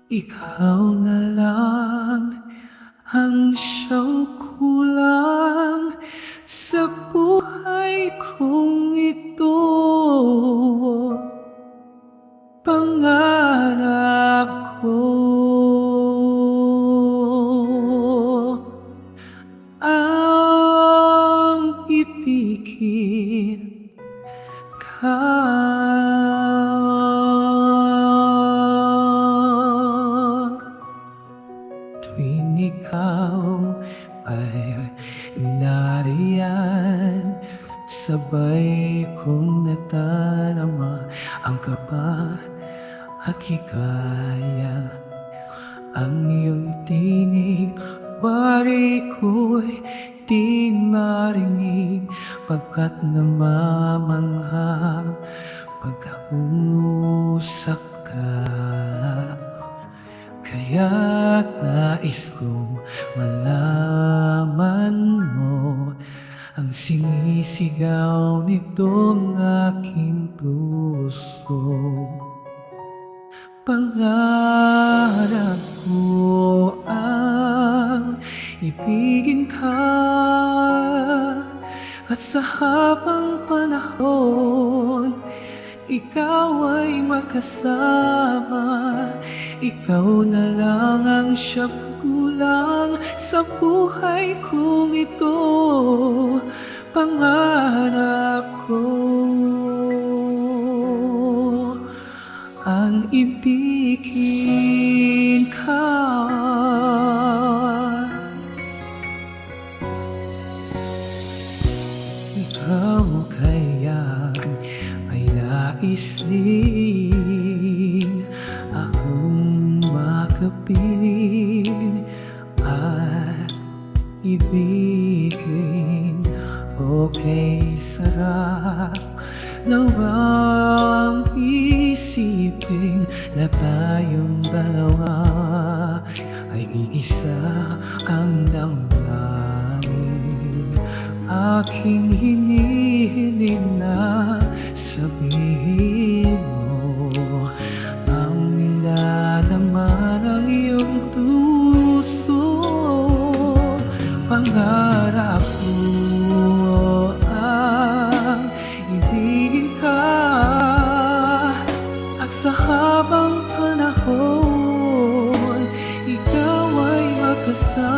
Ikaw na lang ang siyang kulang sa buhay kong ito. Pangarap ko ang ibigin ka. Tuwing ikaw ay nariyan, sabay kong natarama ang kaba at hikaya. Ang iyong tinig, bari ko'y di marinig, pagkat namamangha pagkausap ka. Kaya't nais kong malaman mo ang sinisigaw nitong aking puso. Pangarap ko ang ibigin ka, at sa habang panahon ikaw ay makasama. Ikaw na lang ang siyang kulang sa buhay kong ito. Pangarap ko ang ibigin ka. Ikaw kaya ay nais din akong makapiling at ibigin. Okay, sarap nawang isipin na tayong dalawa ay iisa ang damdamin. Aking hinihiling na sabihin mo ang nilalaman ng iyong puso. Pangarap ko ang ibigin ka, at sa habang panahon ikaw ay makasama.